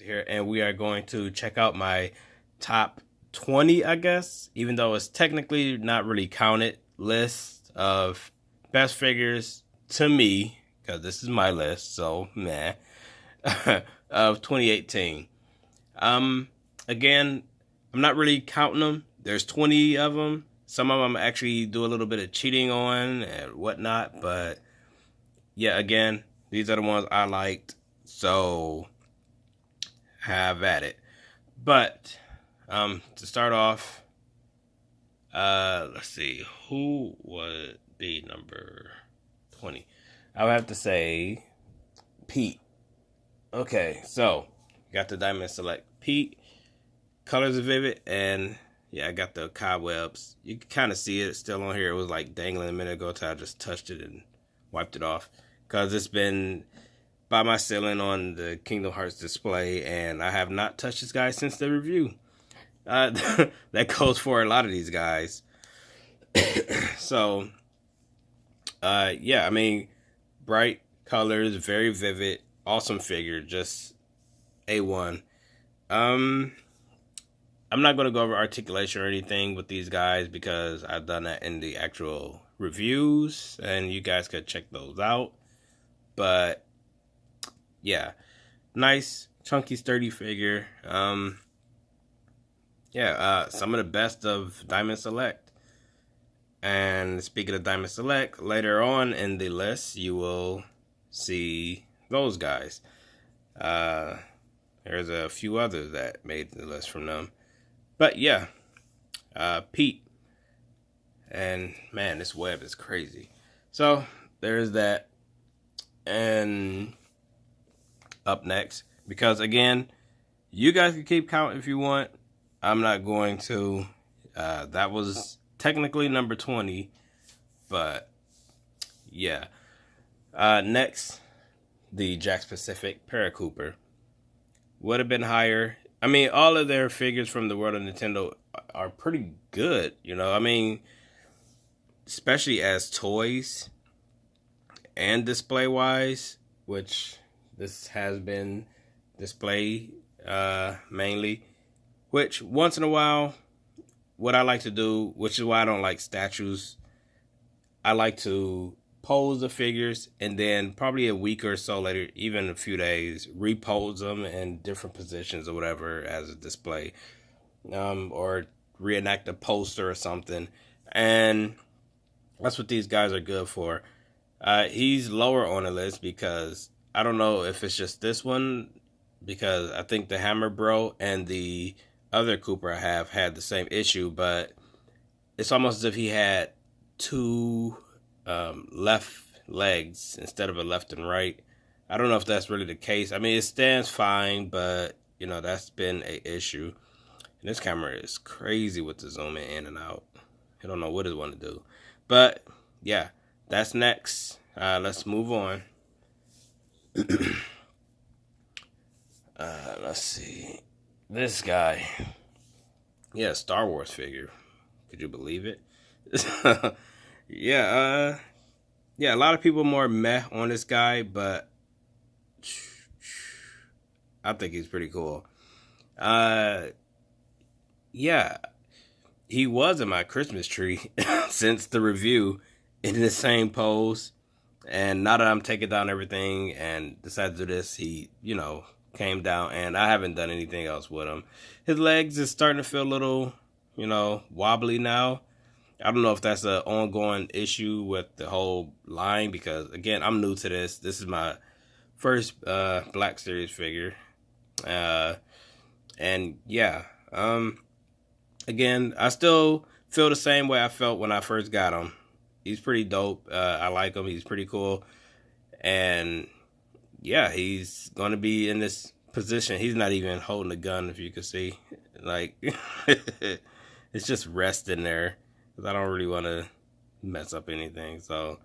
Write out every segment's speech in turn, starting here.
here, and we are going to check out my top 20, I guess, even though it's technically not really counted, list of best figures to me, because this is my list, so meh, of 2018. Again, I'm not really counting them. There's 20 of them. Some of them actually do a little bit of cheating on and whatnot, but yeah, again, these are the ones I liked, so have at it. But to start off, let's see, who would be number 20? I would have to say Pete. Okay, so got the Diamond Select Pete. Colors are vivid, and yeah, I got the cobwebs. You can kind of see it still on here. It was like dangling a minute ago until I just touched it and wiped it off, because it's been by my ceiling on the Kingdom Hearts display, and I have not touched this guy since the review. That goes for a lot of these guys. So, yeah, I mean, bright colors, very vivid, awesome figure, just A1. I'm not going to go over articulation or anything with these guys because I've done that in the actual reviews, and you guys could check those out. But yeah, nice, chunky, sturdy figure. Yeah, some of the best of Diamond Select. And speaking of Diamond Select, later on in the list, you will see those guys. There's a few others that made the list from them. But yeah, Pete. And man, this web is crazy. So there's that. And up next, because again, you guys can keep counting if you want. I'm not going to. That was technically number 20, but yeah. Next, the Jakks Pacific Paracooper would have been higher. I mean, all of their figures from the world of Nintendo are pretty good, you know. I mean, especially as toys and display wise, which this has been display mainly. Which once in a while, what I like to do, which is why I don't like statues, I like to pose the figures and then probably a week or so later, even a few days, repose them in different positions or whatever as a display, or reenact a poster or something. And that's what these guys are good for. He's lower on the list because I don't know if it's just this one, because I think the Hammer Bro and the other Cooper I have had the same issue, but it's almost as if he had two left legs instead of a left and right. I don't know if that's really the case. I mean, it stands fine, but you know, that's been a issue. And this camera is crazy with the zooming in and out. I don't know what it want to do. But yeah, that's next. Let's move on. Let's see. This guy. Yeah, Star Wars figure. Could you believe it? Yeah, yeah, a lot of people more meh on this guy, but I think he's pretty cool. Yeah, he was in my Christmas tree since the review, in the same pose. And now that I'm taking down everything and decided to do this, he, you know, came down, and I haven't done anything else with him. His legs is starting to feel a little, you know, wobbly now. I don't know if that's an ongoing issue with the whole line, because again, I'm new to this. This is my first Black Series figure. And yeah, again, I still feel the same way I felt when I first got him. He's pretty dope. I like him. He's pretty cool. And yeah, he's going to be in this position. He's not even holding a gun, if you can see. Like, it's just resting there, because I don't really want to mess up anything. So,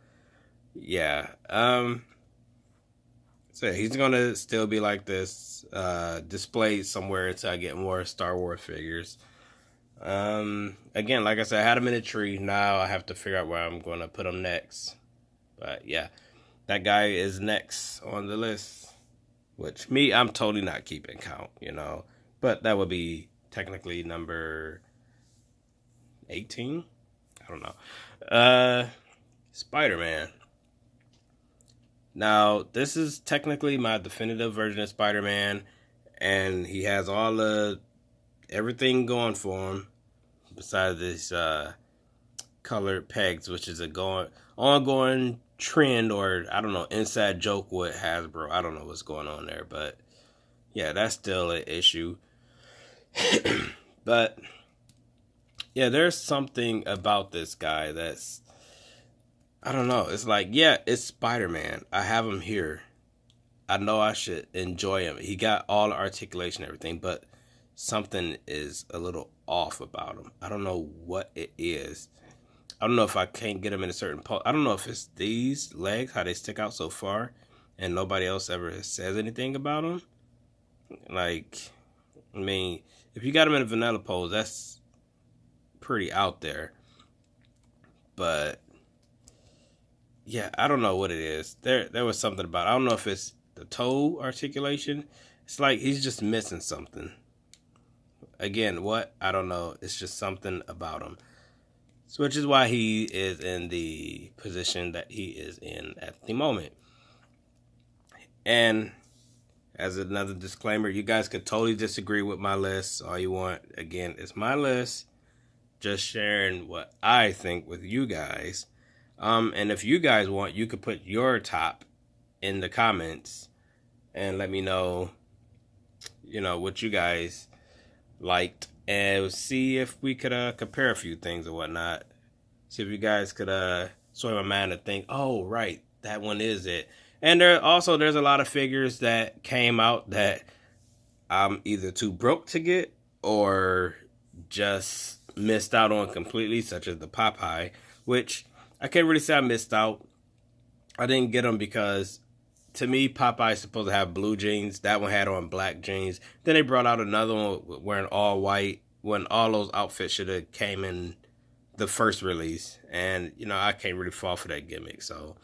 yeah. So he's going to still be like this, displayed somewhere until I get more Star Wars figures. Again, like I said, I had him in a tree. Now I have to figure out where I'm going to put him next. But yeah, that guy is next on the list. which me, I'm totally not keeping count, you know. But that would be technically number 18. I don't know. Spider-Man. Now, this is technically my definitive version of Spider-Man, and he has all the everything going for him besides this colored pegs, which is a ongoing trend, or I don't know, inside joke with Hasbro. I don't know what's going on there, but yeah, that's still an issue. But yeah, there's something about this guy that's, I don't know. It's like, yeah, it's Spider-Man. I have him here. I know I should enjoy him. He got all the articulation and everything, but something is a little off about him. I don't know what it is. I don't know if I can't get him in a certain pose. I don't know if it's these legs, how they stick out so far, and nobody else ever says anything about them. Like, I mean, if you got him in a vanilla pose, that's pretty out there. But yeah, I don't know what it is. There was something about it. I don't know if it's the toe articulation. It's like he's just missing something. Again, what? I don't know. It's just something about him. So, which is why he is in the position that he is in at the moment. And as another disclaimer, you guys could totally disagree with my list all you want. Again, it's my list. Just sharing what I think with you guys. And if you guys want, you could put your top in the comments and let me know, what you guys liked, and see if we could compare a few things or whatnot. See if you guys could sway my mind to think, oh, right, that one is it. And there's a lot of figures that came out that I'm either too broke to get or just missed out on completely, such as the Popeye, which I can't really say I missed out. I didn't get them because, to me, Popeye's supposed to have blue jeans. That one had on black jeans. Then they brought out another one wearing all white, when all those outfits should have came in the first release. And, I can't really fall for that gimmick. So,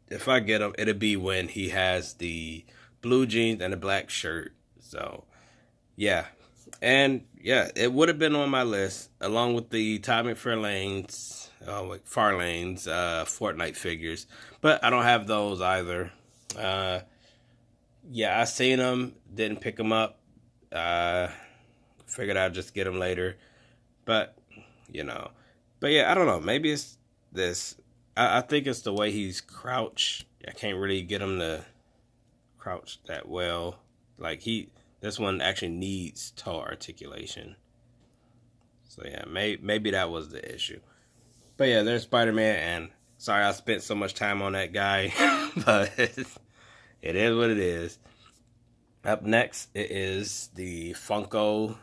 if I get him, it'll be when he has the blue jeans and the black shirt. So, yeah. And, yeah, it would have been on my list, along with the Todd McFarlane's Fortnite figures. But I don't have those either. Yeah, I seen them, didn't pick them up. Figured I'd just get them later. But, But yeah, I don't know. Maybe it's this. I think it's the way he's crouched. I can't really get him to crouch that well. Like, this one actually needs toe articulation. So yeah, maybe that was the issue. But yeah, there's Spider-Man, and sorry I spent so much time on that guy, but it is what it is. Up next, it is the Funko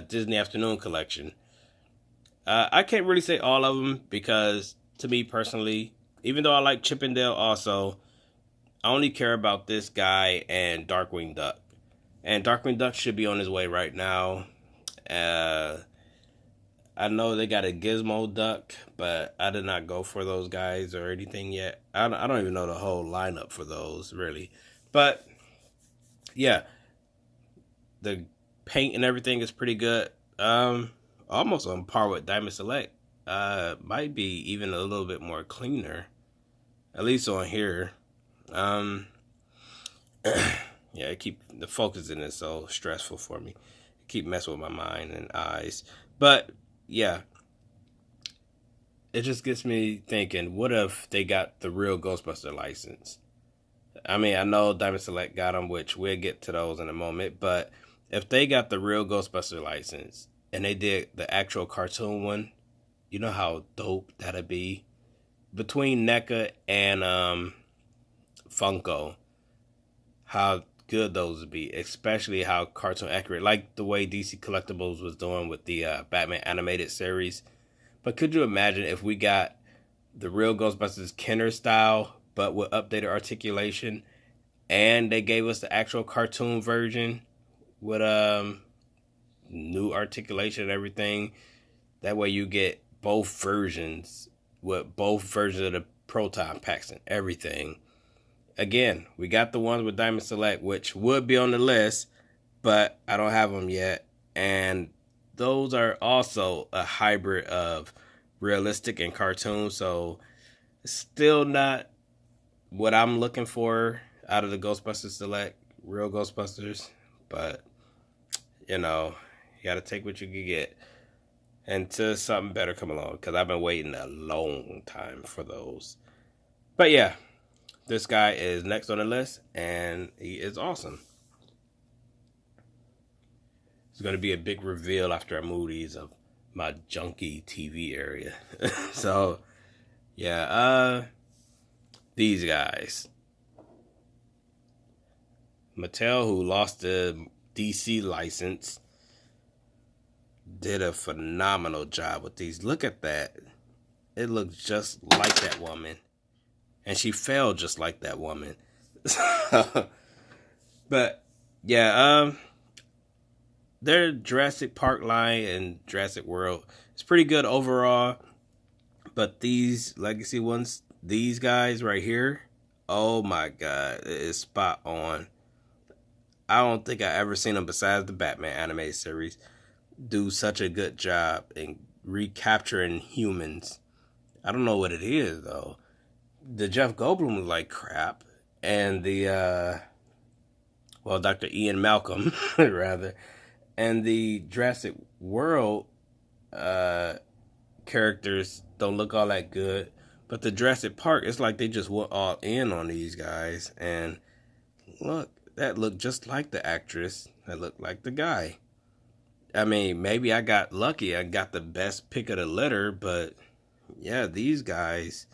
Disney Afternoon Collection. I can't really say all of them because, to me personally, even though I like Chip and Dale also, I only care about this guy and Darkwing Duck. And Darkwing Duck should be on his way right now. I know they got a Gizmo Duck, but I did not go for those guys or anything yet. I don't even know the whole lineup for those, really. But, yeah, the paint and everything is pretty good. Almost on par with Diamond Select. Might be even a little bit more cleaner, at least on here. Yeah, the focus in it so stressful for me. Keep messing with my mind and eyes. But yeah, it just gets me thinking, what if they got the real Ghostbuster license? I mean, I know Diamond Select got them, which we'll get to those in a moment, but if they got the real Ghostbuster license and they did the actual cartoon one, you know how dope that'd be? Between NECA and Funko, how good those would be, especially how cartoon accurate, like the way DC Collectibles was doing with the Batman animated series. But could you imagine if we got the real Ghostbusters Kenner style, but with updated articulation, and they gave us the actual cartoon version with new articulation and everything? That way you get both versions with both versions of the proton packs and everything. again, we got the ones with Diamond Select, which would be on the list, but I don't have them yet. And those are also a hybrid of realistic and cartoon, so still not what I'm looking for out of the Ghostbusters Select, real Ghostbusters. But, you know, you got to take what you can get until something better come along, because I've been waiting a long time for those. But yeah, this guy is next on the list, and he is awesome. It's going to be a big reveal after I move these of my junky TV area. So, yeah, these guys. Mattel, who lost the DC license, did a phenomenal job with these. Look at that. It looks just like that woman. And she fell just like that woman. But, yeah, their Jurassic Park line and Jurassic World is pretty good overall. But these legacy ones, these guys right here, oh my God, it is spot on. I don't think I ever seen them besides the Batman animated series do such a good job in recapturing humans. I don't know what it is though. The Jeff Goldblum was like crap, and the Dr. Ian Malcolm rather, and the Jurassic World characters don't look all that good. But the Jurassic Park, it's like they just went all in on these guys. And look, that looked just like the actress. That looked like the guy. I mean, maybe I got lucky. I got the best pick of the litter. But yeah, these guys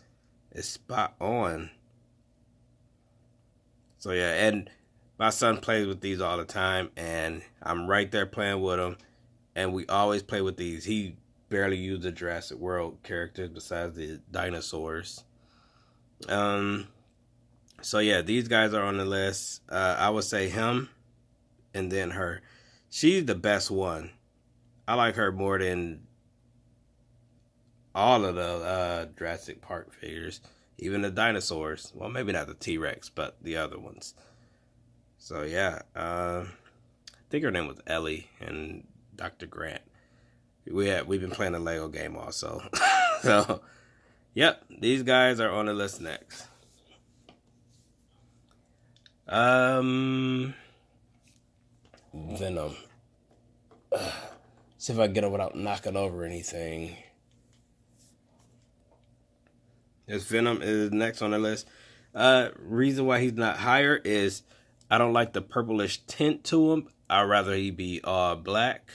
is spot on. So yeah, and my son plays with these all the time. And I'm right there playing with him. And we always play with these. He barely used the Jurassic World characters besides the dinosaurs. So yeah, these guys are on the list. I would say him and then her. She's the best one. I like her more than all of the Jurassic Park figures. Even the dinosaurs. Well, maybe not the T-Rex, but the other ones. So yeah, I think her name was Ellie and Dr. Grant. We've been playing a Lego game also. So, yep, these guys are on the list next. Venom. See if I can get it without knocking over anything. This Venom is next on the list. Reason why he's not higher is I don't like the purplish tint to him. I'd rather he be black,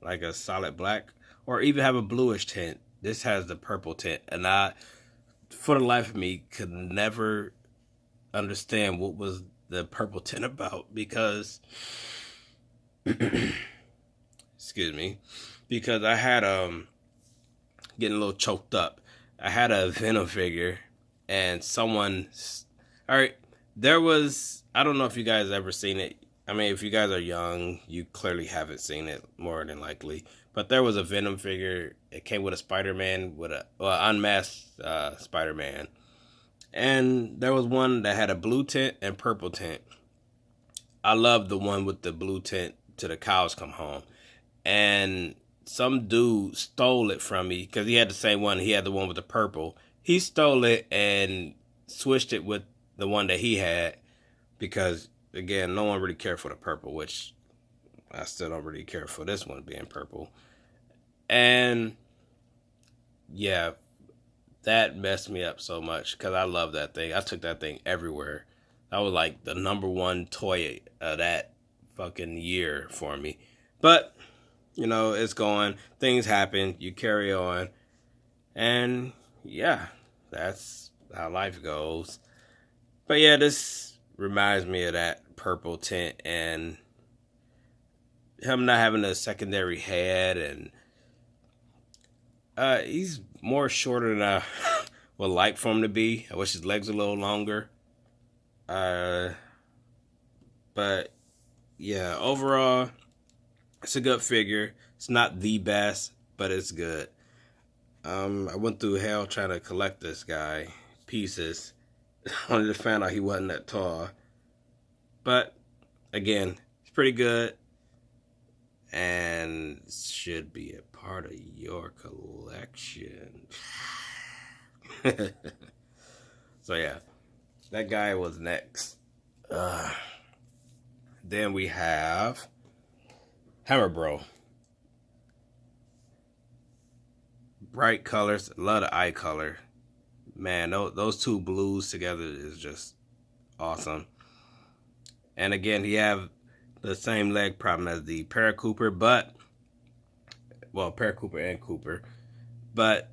like a solid black, or even have a bluish tint. This has the purple tint, and I, for the life of me, could never understand what was the purple tint about, because excuse me, because I had getting a little choked up. I had a Venom figure, and someone, all right, there was, I don't know if you guys ever seen it. I mean, if you guys are young, you clearly haven't seen it, more than likely. But there was a Venom figure. It came with a Spider-Man, with a unmasked Spider-Man. And there was one that had a blue tint and purple tint. I love the one with the blue tint till the cows come home. And some dude stole it from me because he had the same one. He had the one with the purple. He stole it and switched it with the one that he had because, again, no one really cared for the purple, which I still don't really care for this one being purple. And, yeah, that messed me up so much because I love that thing. I took that thing everywhere. That was like the number one toy of that fucking year for me. But, you know, it's going. Things happen. You carry on. And, yeah, that's how life goes. But, yeah, this reminds me of that purple tint and him not having a secondary head. And he's more shorter than I would like for him to be. I wish his legs were a little longer. But yeah, overall, it's a good figure. It's not the best, but it's good. I went through hell trying to collect this guy, pieces, Only to find out he wasn't that tall. But again, it's pretty good and should be a part of your collection. So yeah, that guy was next. Then we have Hammer Bro. Bright colors, love the eye color. Man, those two blues together is just awesome. And again, he have the same leg problem as the Paracooper, but Paracooper and Cooper, but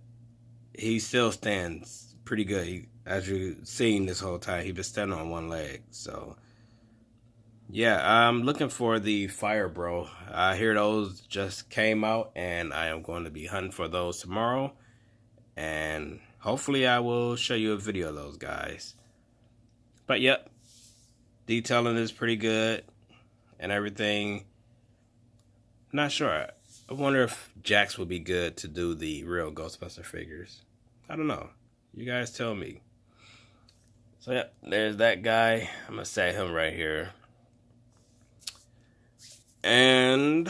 he still stands pretty good. As you've seen this whole time, he been standing on one leg. So yeah, I'm looking for the Fire Bro. I hear those just came out, and I am going to be hunting for those tomorrow. And hopefully I will show you a video of those guys. But yep, detailing is pretty good and everything. Not sure. I wonder if Jakks would be good to do the real Ghostbuster figures. I don't know. You guys tell me. So yep, there's that guy. I'm going to set him right here. And,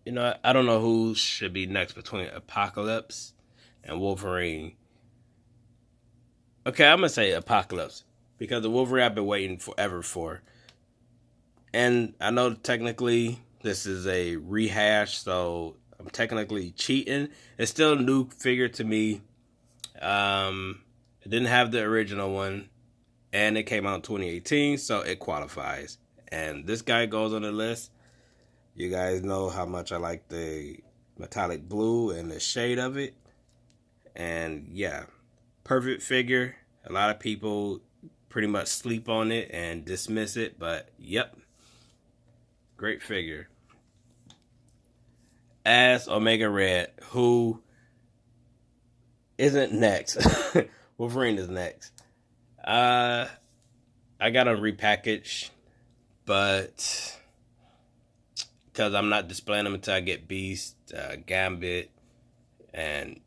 you know, I don't know who should be next between Apocalypse and Wolverine. Okay, I'm going to say Apocalypse, because the Wolverine I've been waiting forever for. And I know technically this is a rehash, so I'm technically cheating. It's still a new figure to me. It didn't have the original one, and it came out in 2018, so it qualifies. And this guy goes on the list. You guys know how much I like the metallic blue and the shade of it. And yeah, perfect figure. A lot of people pretty much sleep on it and dismiss it, but yep, great figure. As Omega Red, who isn't next. Wolverine is next. I got him repackaged, but because I'm not displaying them until I get Beast, Gambit, and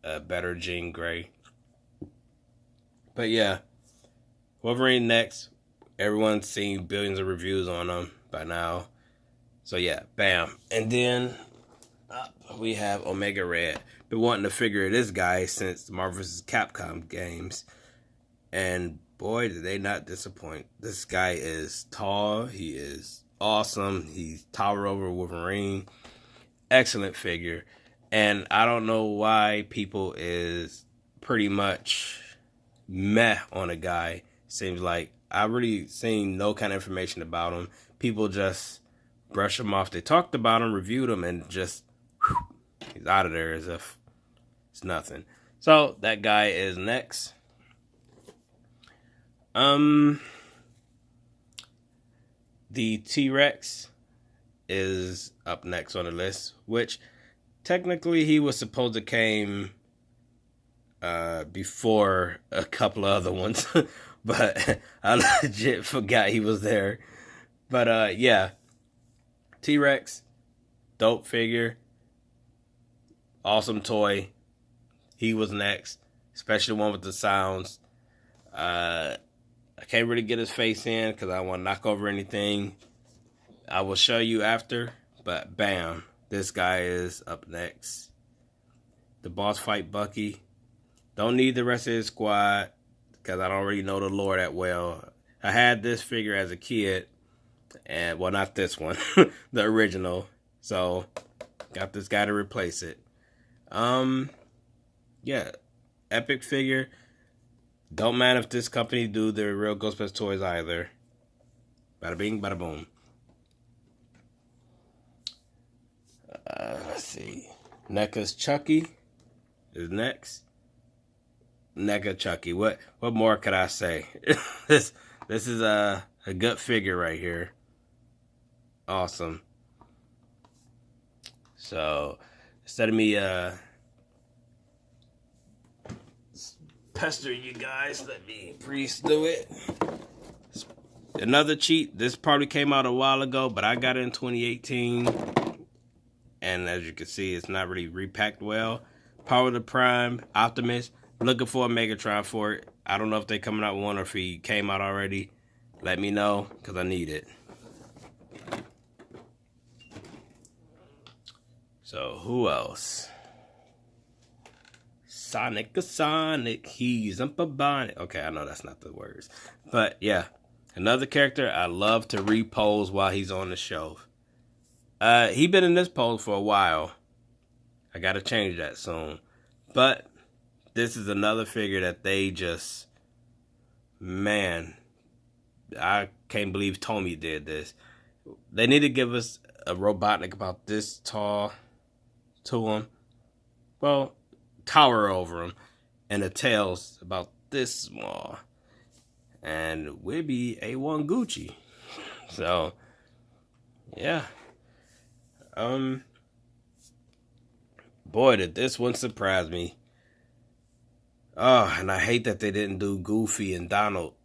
better Jean Grey. But yeah, Wolverine next. Everyone's seen billions of reviews on them by now. So yeah, bam. And then we have Omega Red. Been wanting to figure this guy since the Marvel vs. Capcom games. And boy, did they not disappoint. This guy is tall. He is awesome. He's tower over Wolverine. Excellent figure. And I don't know why people is pretty much meh on a guy. Seems like I really seen no kind of information about him. People just brush him off. They talked about him, reviewed him, and just he's out of there as if it's nothing. So that guy is next. The T-Rex is up next on the list, which technically he was supposed to came before a couple of other ones, but I legit forgot he was there. But yeah, T-Rex, dope figure, awesome toy. He was next, especially the one with the sounds. I can't really get his face in because I don't want to knock over anything. I will show you after, but bam, this guy is up next. The boss fight Bucky. Don't need the rest of his squad because I don't really know the lore that well. I had this figure as a kid, and well, not this one, the original. So got this guy to replace it. Yeah, epic figure. Don't matter if this company do the real Ghostbusters toys either. Bada bing, bada boom. Let's see. NECA's Chucky is next. NECA Chucky. What more could I say? this is a good figure right here. Awesome. So instead of me pester you guys, let me breeze through it. Another cheat. This probably came out a while ago, but I got it in 2018. And as you can see, it's not really repacked well. Power of the Prime, Optimus, Looking for a Megatron for it. I don't know if they coming out with one or if he came out already. Let me know, because I need it. So, who else? Sonic, he's up a bonnet. Okay, I know that's not the words. But, yeah. Another character I love to repose while he's on the shelf. He been in this pose for a while. I gotta change that soon. But this is another figure that they just, man, I can't believe Tomy did this. They need to give us a Robotnik about this tall to him. Well, tower over him. And the tail's about this small. And we'll be A1 Gucci. So, yeah. Boy, did this one surprise me. Oh, and I hate that they didn't do Goofy and Donald.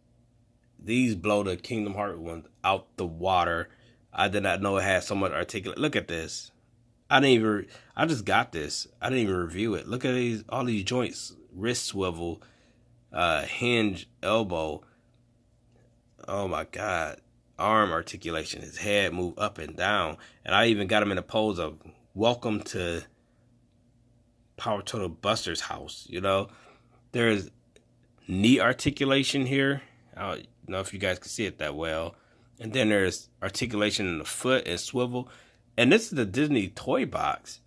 These blow the Kingdom Hearts one out the water. I did not know it had so much articulate. Look at this. I just got this. I didn't even review it. Look at all these joints. Wrist swivel, hinge, elbow. Oh my God. Arm articulation. His head move up and down. And I even got him in a pose of welcome to Power Total Buster's house. You know, there's knee articulation here. I don't know if you guys can see it that well. And then there's articulation in the foot and swivel. And this is the Disney toy box.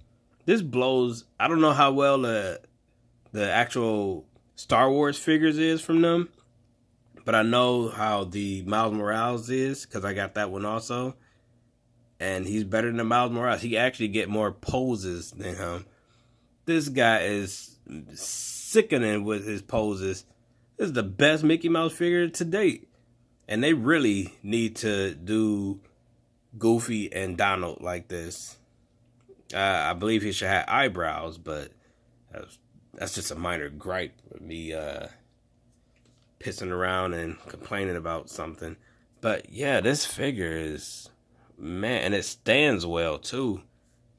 This blows. I don't know how well the actual Star Wars figures is from them. But I know how the Miles Morales is, because I got that one also. And he's better than Miles Morales. He actually get more poses than him. This guy is sickening with his poses. This is the best Mickey Mouse figure to date. And they really need to do Goofy and Donald like this. I believe he should have eyebrows, but that's just a minor gripe with me pissing around and complaining about something. But yeah, this figure is, man, and it stands well too.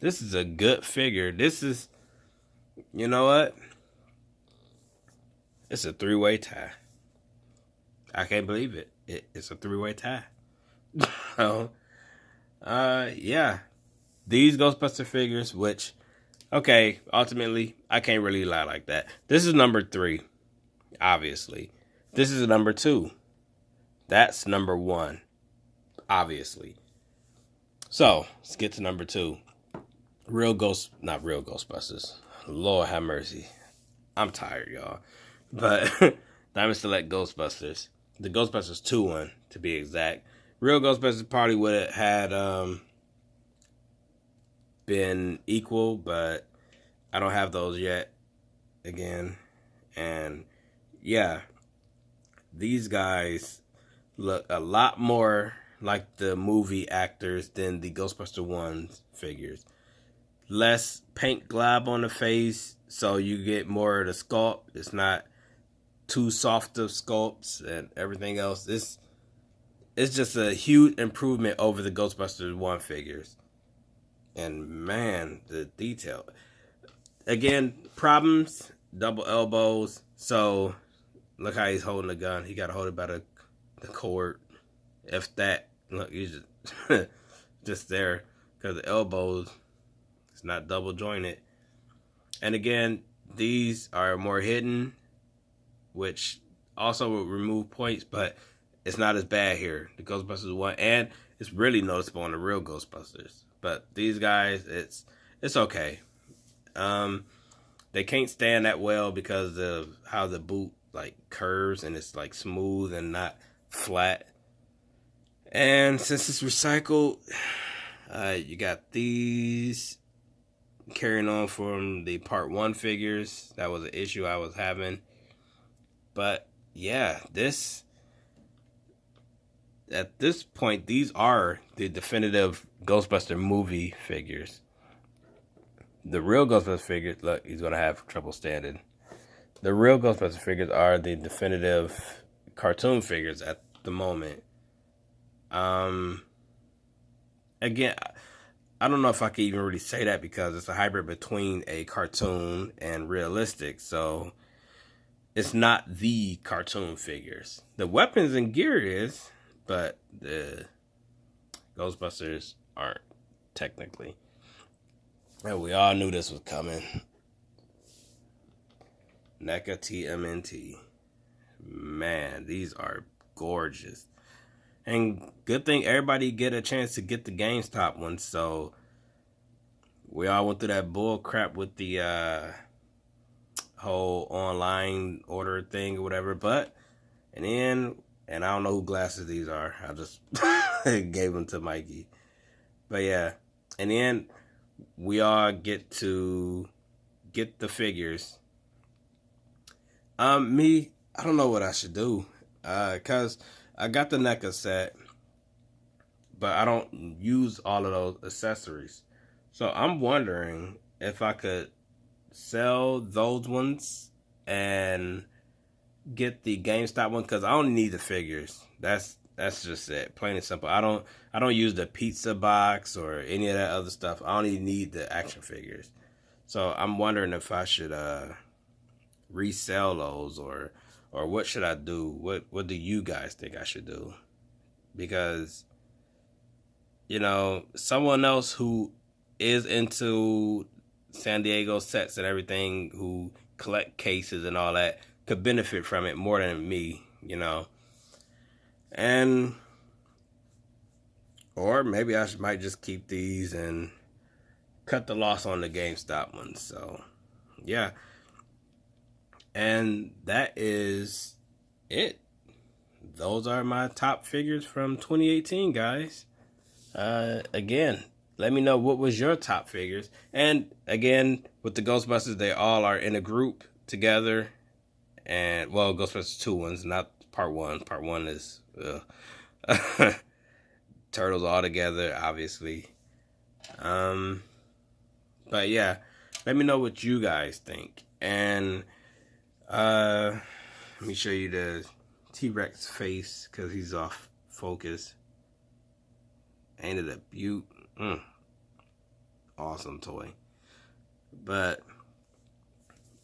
This is a good figure. This is, you know what? It's a three-way tie. I can't believe it. It's a three-way tie. So, yeah. These Ghostbuster figures, which, okay, ultimately, I can't really lie like that. This is number 3, obviously. This is number 2. That's number 1, obviously. So, let's get to number 2. Not real Ghostbusters. Lord have mercy. I'm tired, y'all. But Diamond Select Ghostbusters. The Ghostbusters 2 one, to be exact. Real Ghostbusters probably would have had been equal, but I don't have those yet. Again. And yeah, these guys look a lot more like the movie actors than the Ghostbuster 1 figures. Less paint glob on the face, so you get more of the sculpt. It's not too soft of sculpts and everything else. It's just a huge improvement over the Ghostbusters 1 figures. And man, the detail. Again, problems, double elbows. So look how he's holding the gun. He got to hold it by the cord. If that, look, he's just there because the elbows, it's not double jointed. And again, these are more hidden, which also will remove points, but it's not as bad here. The Ghostbusters 1, and it's really noticeable on the real Ghostbusters. But these guys, it's okay. They can't stand that well because of how the boot like curves and it's like smooth and not flat. And since it's recycled, you got these carrying on from the part 1 figures. That was an issue I was having. But yeah, at this point, these are the definitive Ghostbuster movie figures. The real Ghostbuster figures, look, he's going to have trouble standing. The real Ghostbuster figures are the definitive cartoon figures at the moment. Again, I don't know if I can even really say that because it's a hybrid between a cartoon and realistic. So it's not the cartoon figures. The weapons and gear is, but the Ghostbusters aren't technically. And we all knew this was coming. NECA TMNT. Man, these are gorgeous. And good thing everybody get a chance to get the GameStop ones. So we all went through that bull crap with the whole online order thing or whatever. But in the end, and I don't know who glasses these are. I just gave them to Mikey. But yeah, in the end, we all get to get the figures. Me, I don't know what I should do. Cause I got the NECA set, but I don't use all of those accessories. So I'm wondering if I could sell those ones and get the GameStop one, because I only need the figures. That's just it, plain and simple. I don't use the pizza box or any of that other stuff. I only need the action figures. So I'm wondering if I should resell those, or what should I do? What do you guys think I should do? Because, you know, someone else who is into San Diego sets and everything, who collect cases and all that, could benefit from it more than me, you know. And or maybe I might just keep these and cut the loss on the GameStop ones. So yeah. And that is it. Those are my top figures from 2018, guys. Again, let me know what was your top figures. And again, with the Ghostbusters, they all are in a group together. And, well, Ghostbusters 2 ones, not part 1. Part 1 is Turtles all together, obviously. But yeah, let me know what you guys think. And let me show you the T-Rex face, because he's off focus. Ain't it a beaut? Awesome toy. But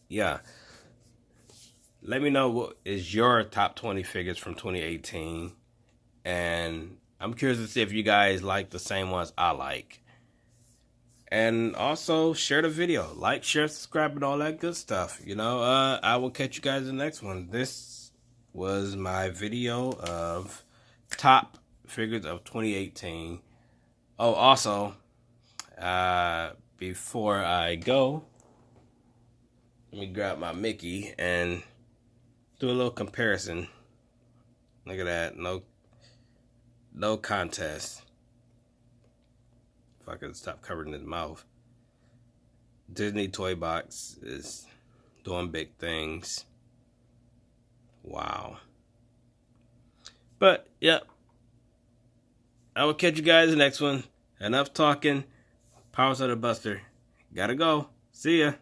yeah, let me know what is your top 20 figures from 2018. And I'm curious to see if you guys like the same ones I like. And also share the video. Like, share, subscribe, and all that good stuff. You know, I will catch you guys in the next one. This was my video of top figures of 2018. Oh, also, before I go, let me grab my Mickey and do a little comparison. Look at that. No contest. If I could stop covering his mouth. Disney Toy Box is doing big things. Wow. But, yep. I will catch you guys in the next one. Enough talking. Powers of the Buster. Gotta go. See ya.